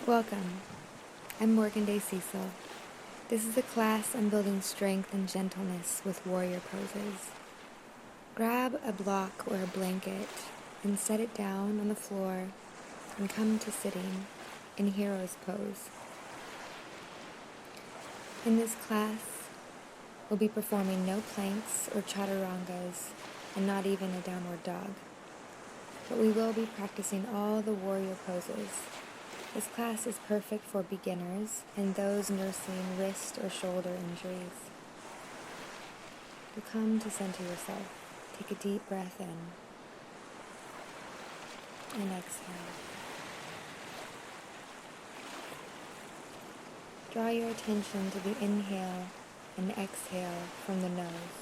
Welcome. I'm Morgan Day Cecil. This is a class on building strength and gentleness with warrior poses. Grab a block or a blanket and set it down on the floor and come to sitting in hero's pose. In this class, we'll be performing no planks or chaturangas and not even a downward dog. But we will be practicing all the warrior poses. This class is perfect for beginners and those nursing wrist or shoulder injuries. You come to center yourself. Take a deep breath in and exhale. Draw your attention to the inhale and exhale from the nose.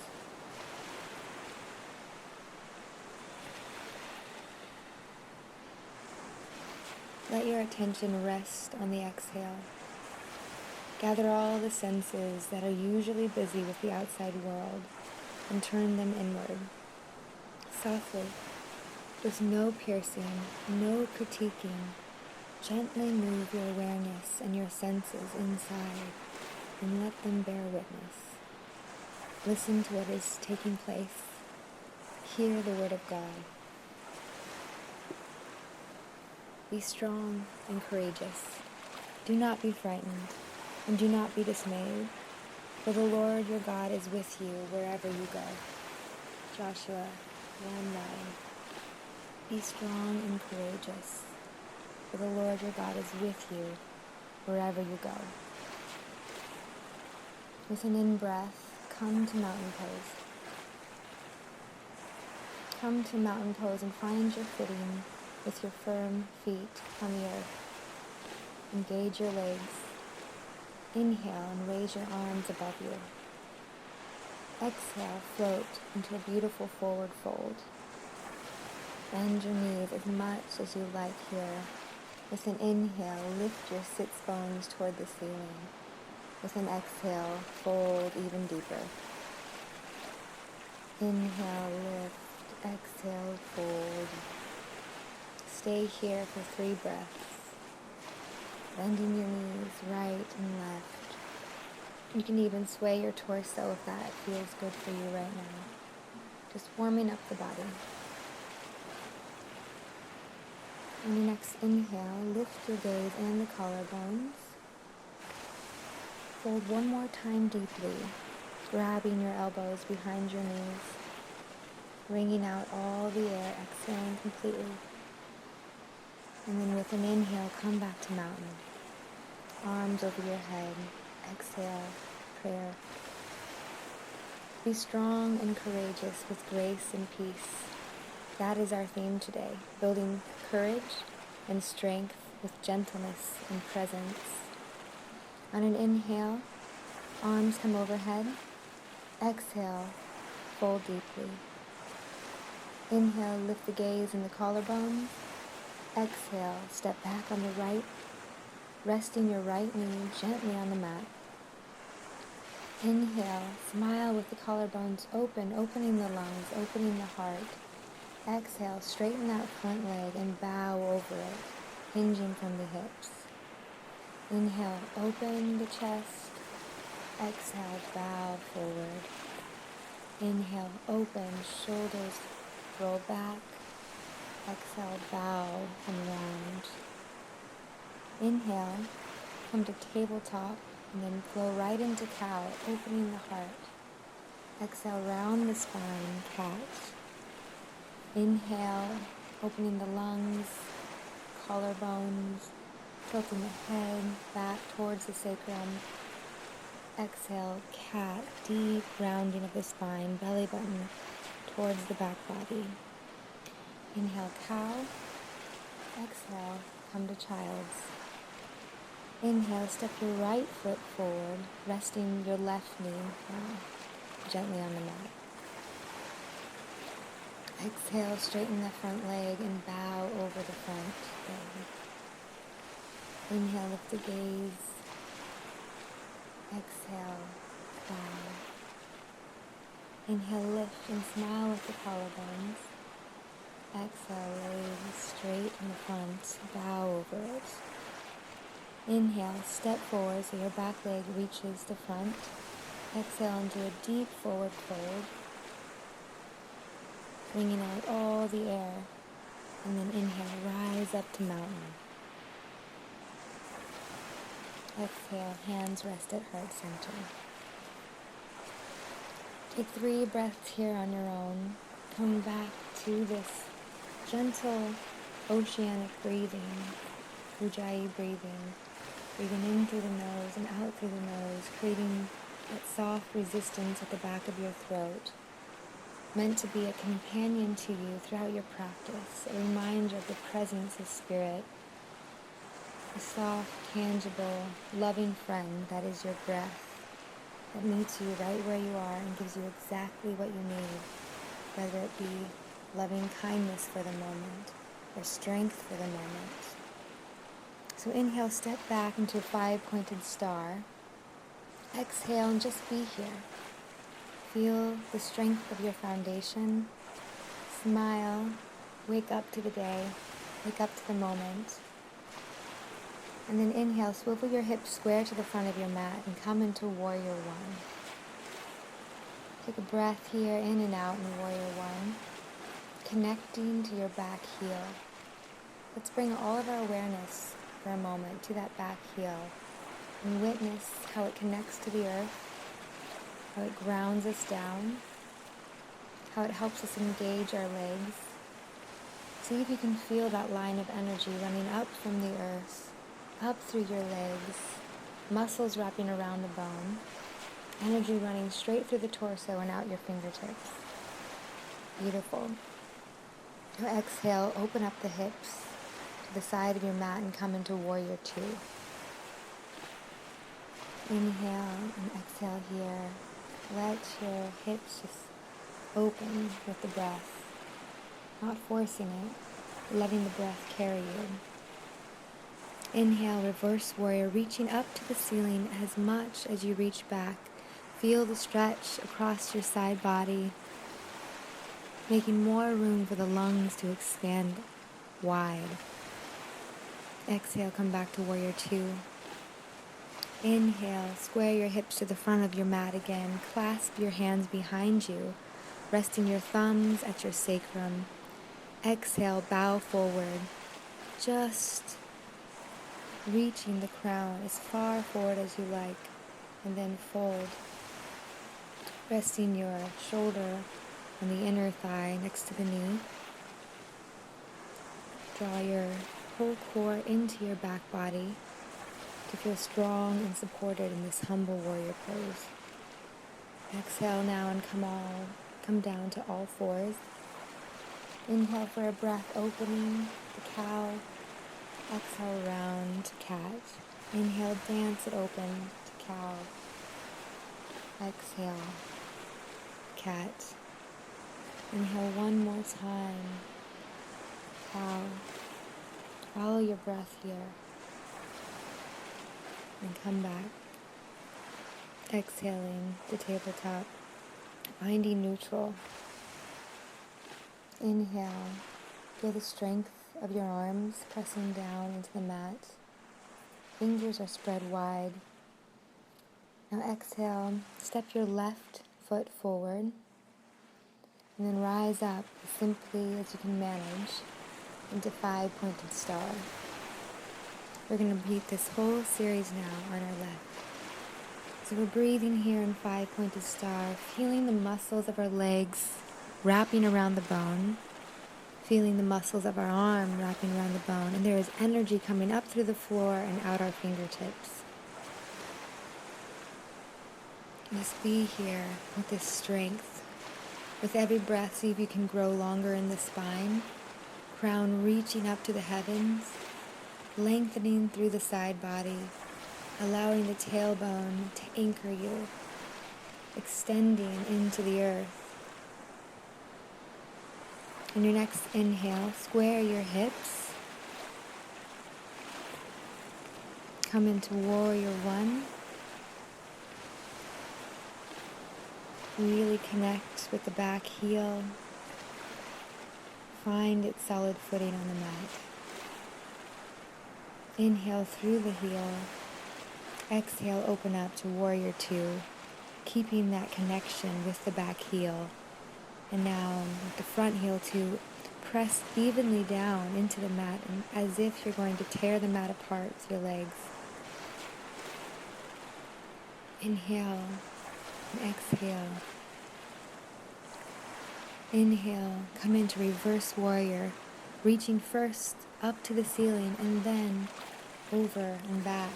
Let your attention rest on the exhale. Gather all the senses that are usually busy with the outside world and turn them inward. Softly, with no piercing, no critiquing, gently move your awareness and your senses inside and let them bear witness. Listen to what is taking place. Hear the word of God. Be strong and courageous. Do not be frightened, and do not be dismayed, for the Lord your God is with you wherever you go. Joshua 1:9. Be strong and courageous, for the Lord your God is with you wherever you go. With an in-breath, come to mountain pose. Come to mountain pose and find your footing with your firm feet on the earth. Engage your legs. Inhale and raise your arms above you. Exhale, float into a beautiful forward fold. Bend your knees as much as you like here. With an inhale, lift your sits bones toward the ceiling. With an exhale, fold even deeper. Inhale, lift. Exhale, fold. Stay here for 3 breaths. Bending your knees right and left. You can even sway your torso if that feels good for you right now. Just warming up the body. On your next inhale, lift your gaze and the collarbones. Fold one more time deeply, grabbing your elbows behind your knees, wringing out all the air, exhaling completely. And then with an inhale, come back to mountain. Arms over your head. Exhale, prayer. Be strong and courageous with grace and peace. That is our theme today, building courage and strength with gentleness and presence. On an inhale, arms come overhead. Exhale, fold deeply. Inhale, lift the gaze and the collarbones. Exhale, step back on the right, resting your right knee gently on the mat. Inhale, smile with the collarbones open, opening the lungs, opening the heart. Exhale, straighten that front leg and bow over it, hinging from the hips. Inhale, open the chest. Exhale, bow forward. Inhale, open, shoulders roll back. Exhale, bow and round. Inhale, come to tabletop and then flow right into cow, opening the heart. Exhale, round the spine, cat. Inhale, opening the lungs, collarbones, tilting the head back towards the sacrum. Exhale, cat, deep rounding of the spine, belly button towards the back body. Inhale, cow. Exhale, come to child's. Inhale, step your right foot forward, resting your left knee gently on the mat. Exhale, straighten the front leg and bow over the front leg. Inhale, lift the gaze. Exhale, bow. Inhale, lift and smile with the collarbones. Exhale, raise straight in the front, bow over it. Inhale, step forward so your back leg reaches the front. Exhale into a deep forward fold, bringing out all the air. And then inhale, rise up to mountain. Exhale, hands rest at heart center. Take 3 breaths here on your own, coming back to this gentle oceanic breathing, R-HYI breathing, breathing in through the nose and out through the nose, creating that soft resistance at the back of your throat, meant to be a companion to you throughout your practice, a reminder of the presence of spirit, a soft, tangible, loving friend that is your breath, that meets you right where you are and gives you exactly what you need, whether it be loving kindness for the moment or strength for the moment. So inhale, step back into a 5-pointed star. Exhale and just be here. Feel the strength of your foundation. Smile. Wake up to the day. Wake up to the moment. And then inhale, swivel your hips square to the front of your mat and come into Warrior One. Take a breath here, in and out in Warrior One, connecting to your back heel. Let's bring all of our awareness for a moment to that back heel and witness how it connects to the earth, how it grounds us down, how it helps us engage our legs. See if you can feel that line of energy running up from the earth, up through your legs, muscles wrapping around the bone, energy running straight through the torso and out your fingertips. Beautiful. Now exhale, open up the hips to the side of your mat and come into Warrior Two. Inhale and exhale here. Let your hips just open with the breath, not forcing it, letting the breath carry you. Inhale, reverse warrior, reaching up to the ceiling as much as you reach back. Feel the stretch across your side body, making more room for the lungs to expand wide. Exhale, come back to Warrior Two. Inhale, square your hips to the front of your mat again. Clasp your hands behind you, resting your thumbs at your sacrum. Exhale, bow forward, just reaching the crown as far forward as you like, and then fold, resting your shoulder on the inner thigh next to the knee. Draw your whole core into your back body to feel strong and supported in this humble warrior pose. Exhale now and come down to all fours. Inhale for a breath opening, the cow. Exhale round to cat. Inhale, dance it open to cow. Exhale, cat. Inhale one more time, cow. Follow your breath here. And come back. Exhaling to tabletop, finding neutral. Inhale, feel the strength of your arms pressing down into the mat. Fingers are spread wide. Now exhale, step your left foot forward, and then rise up as simply as you can manage into 5-pointed star. We're going to repeat this whole series now on our left. So we're breathing here in 5-pointed star, feeling the muscles of our legs wrapping around the bone, feeling the muscles of our arm wrapping around the bone, and there is energy coming up through the floor and out our fingertips. Just be here with this strength. With every breath, see if you can grow longer in the spine, crown reaching up to the heavens, lengthening through the side body, allowing the tailbone to anchor you, extending into the earth. In your next inhale, square your hips. Come into Warrior One. Really connect with the back heel. Find its solid footing on the mat. Inhale through the heel. Exhale, open up to warrior two, keeping that connection with the back heel. And now with the front heel to press evenly down into the mat, and as if you're going to tear the mat apart with your legs. Inhale and exhale. Inhale, come into reverse warrior, reaching first up to the ceiling and then over and back.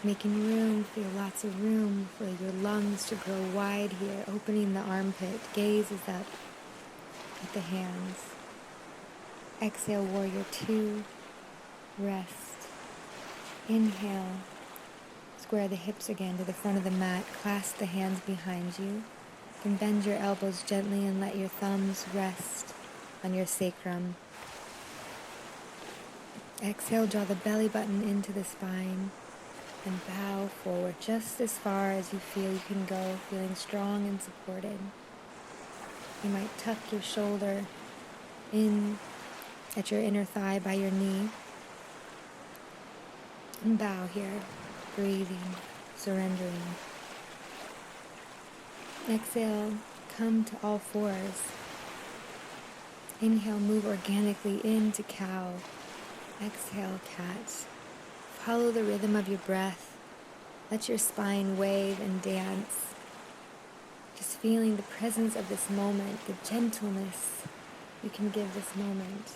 Making room, feel lots of room for your lungs to grow wide here, opening the armpit, gaze is up at the hands. Exhale, warrior two, rest. Inhale, square the hips again to the front of the mat, clasp the hands behind you. And bend your elbows gently and let your thumbs rest on your sacrum. Exhale, draw the belly button into the spine and bow forward just as far as you feel you can go, feeling strong and supported. You might tuck your shoulder in at your inner thigh by your knee and bow here, breathing, surrendering. Exhale, come to all fours. Inhale, move organically into cow. Exhale, cat. Follow the rhythm of your breath. Let your spine wave and dance. Just feeling the presence of this moment, the gentleness you can give this moment.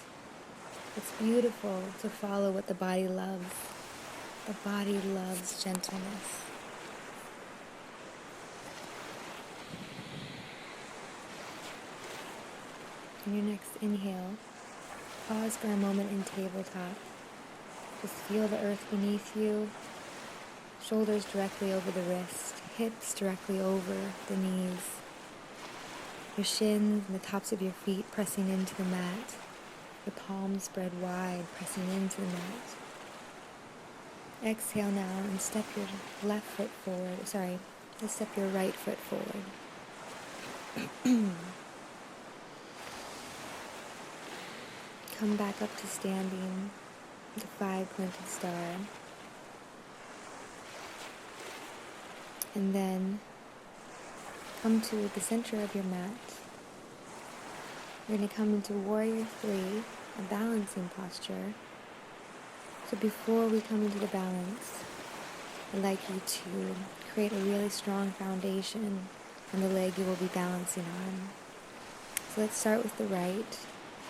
It's beautiful to follow what the body loves. The body loves gentleness. On your next inhale, pause for a moment in tabletop. Just feel the earth beneath you, shoulders directly over the wrist, hips directly over the knees, your shins and the tops of your feet pressing into the mat, your palms spread wide, pressing into the mat. Exhale now and step your right foot forward. Come back up to standing, the 5-pointed star. And then come to the center of your mat. You're going to come into warrior three, a balancing posture. So before we come into the balance, I'd like you to create a really strong foundation on the leg you will be balancing on. So let's start with the right.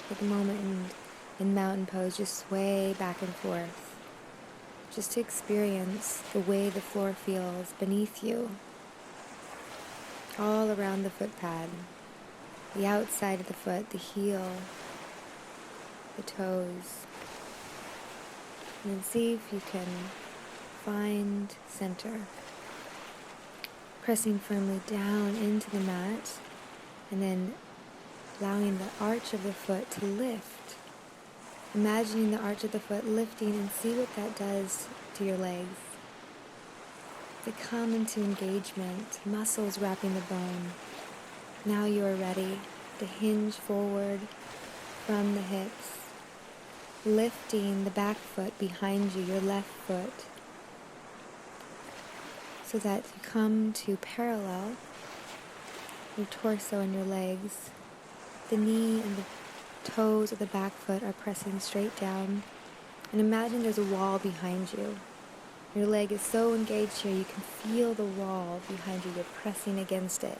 Take a moment in mountain pose, just sway back and forth, just to experience the way the floor feels beneath you, all around the foot pad, the outside of the foot, the heel, the toes, and then see if you can find center, pressing firmly down into the mat, and then allowing the arch of the foot to lift. Imagining the arch of the foot lifting and see what that does to your legs. To come into engagement, muscles wrapping the bone. Now you are ready to hinge forward from the hips, lifting the back foot behind you, your left foot, so that you come to parallel your torso and your legs. The knee and the toes of the back foot are pressing straight down. And imagine there's a wall behind you. Your leg is so engaged here, you can feel the wall behind you. You're pressing against it.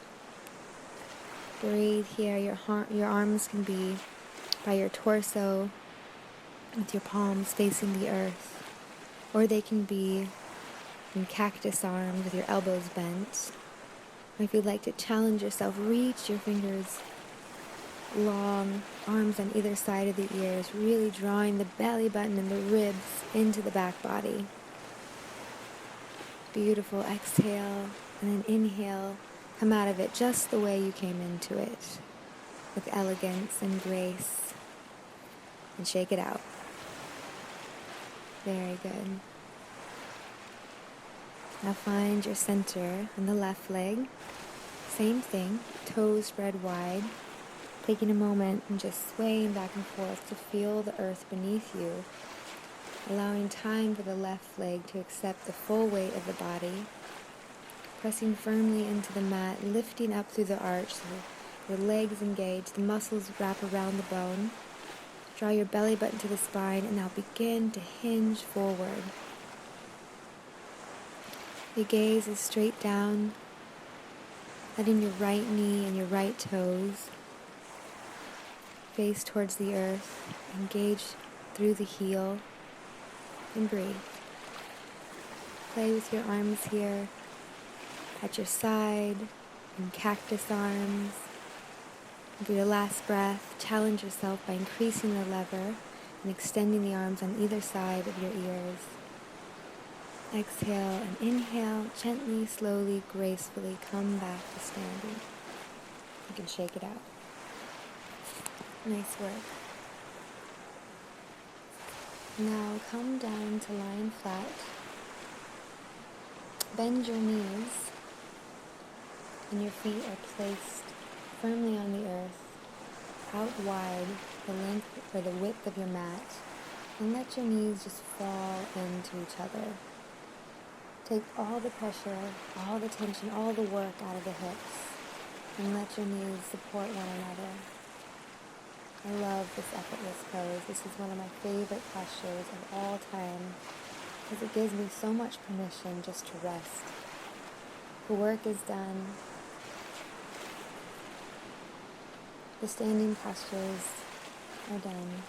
Breathe here. Your arms can be by your torso with your palms facing the earth. Or they can be in cactus arms with your elbows bent. Or if you'd like to challenge yourself, reach your fingers long, arms on either side of the ears, really drawing the belly button and the ribs into the back body. Beautiful. Exhale and then inhale. Come out of it just the way you came into it, with elegance and grace. And shake it out. Very good. Now find your center on the left leg. Same thing, toes spread wide. Taking a moment and just swaying back and forth to feel the earth beneath you. allowing time for the left leg to accept the full weight of the body, pressing firmly into the mat, lifting up through the arch so the legs engage, the muscles wrap around the bone. Draw your belly button to the spine and now begin to hinge forward. Your gaze is straight down, letting your right knee and your right toes face towards the earth. Engage through the heel and breathe. Play with your arms here at your side in cactus arms. For your last breath, challenge yourself by increasing the lever and extending the arms on either side of your ears. Exhale and inhale, gently, slowly, gracefully come back to standing. You can shake it out. Nice work. Now come down to lying flat. Bend your knees and your feet are placed firmly on the earth, out wide, the length or the width of your mat, and let your knees just fall into each other. Take all the pressure, all the tension, all the work out of the hips, and let your knees support one another. I love this effortless pose. This is one of my favorite postures of all time because it gives me so much permission just to rest. The work is done. The standing postures are done.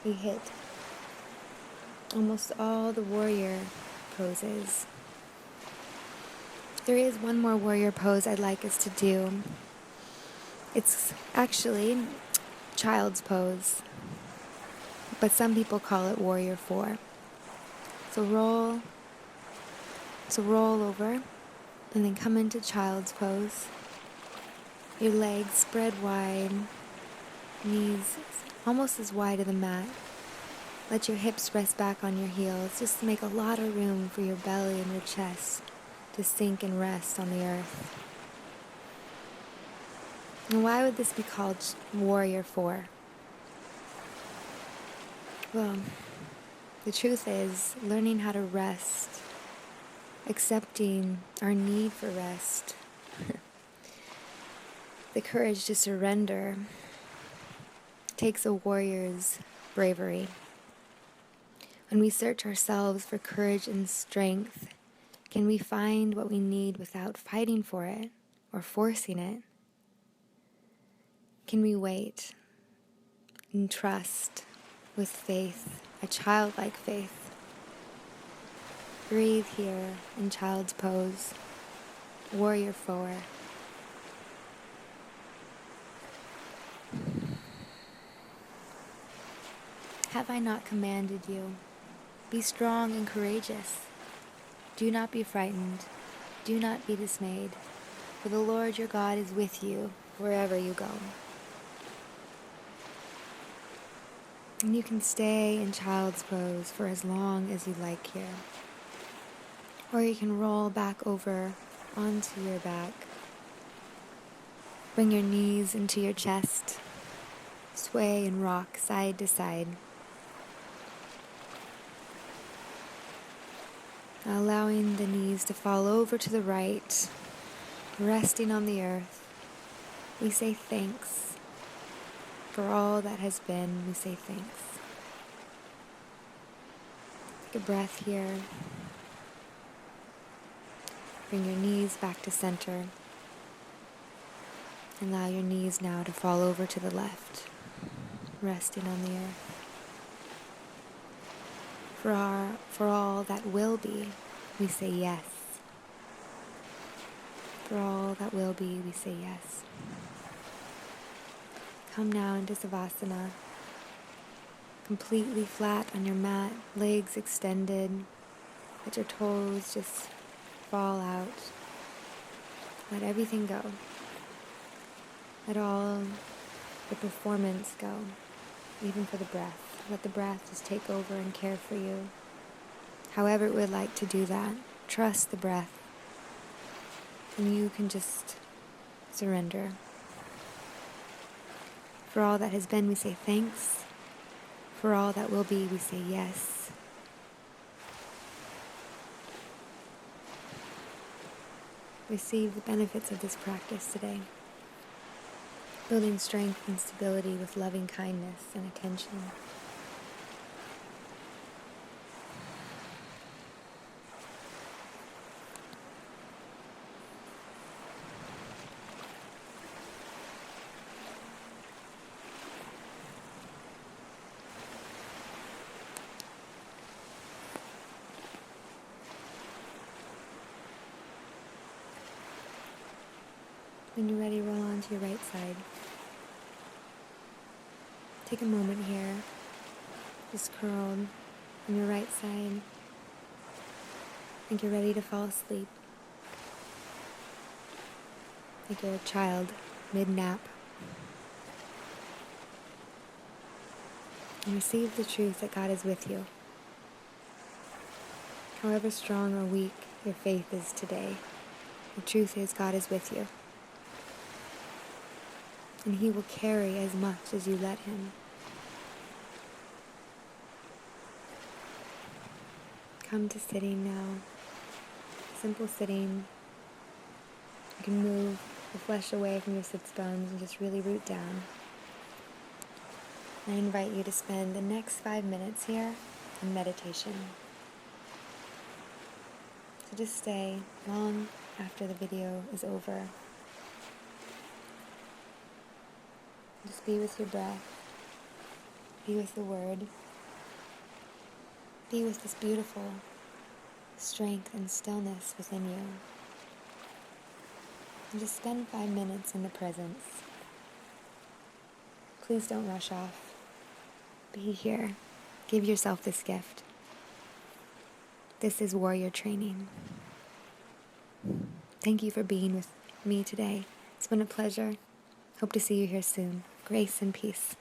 We hit almost all the warrior poses. There is one more warrior pose I'd like us to do. It's actually child's pose, but some people call it warrior 4. So roll over and then come into child's pose. Your legs spread wide, knees almost as wide as the mat. Let your hips rest back on your heels. Just make a lot of room for your belly and your chest to sink and rest on the earth. And why would this be called Warrior 4? Well, the truth is, learning how to rest, accepting our need for rest, the courage to surrender, takes a warrior's bravery. When we search ourselves for courage and strength, can we find what we need without fighting for it or forcing it? Can we wait and trust with faith, a childlike faith? Breathe here in child's pose, warrior 4. Have I not commanded you? Be strong and courageous. Do not be frightened. Do not be dismayed, for the Lord your God is with you wherever you go. And you can stay in child's pose for as long as you like here. Or you can roll back over onto your back. Bring your knees into your chest. Sway and rock side to side. Allowing the knees to fall over to the right, resting on the earth. We say thanks. For all that has been, we say thanks. Take a breath here. Bring your knees back to center. Allow your knees now to fall over to the left, resting on the earth. For all that will be, we say yes. For all that will be, we say yes. Come now into Savasana, completely flat on your mat, legs extended. Let your toes just fall out. Let everything go. Let all the performance go, even for the breath. Let the breath just take over and care for you. However it would like to do that, trust the breath. And you can just surrender. For all that has been, we say thanks. For all that will be, we say yes. Receive the benefits of this practice today, building strength and stability with loving kindness and attention. When you're ready, roll onto your right side. Take a moment here, just curled on your right side, like you're ready to fall asleep, like you're a child mid-nap. And receive the truth that God is with you. However strong or weak your faith is today, the truth is God is with you. And He will carry as much as you let Him. Come to sitting now. Simple sitting. You can move the flesh away from your sits bones and just really root down. I invite you to spend the next 5 minutes here in meditation. So just stay long after the video is over. Just be with your breath. Be with the Word. Be with this beautiful strength and stillness within you. And just spend 5 minutes in the presence. Please don't rush off. Be here. Give yourself this gift. This is warrior training. Thank you for being with me today. It's been a pleasure. Hope to see you here soon. Grace and peace.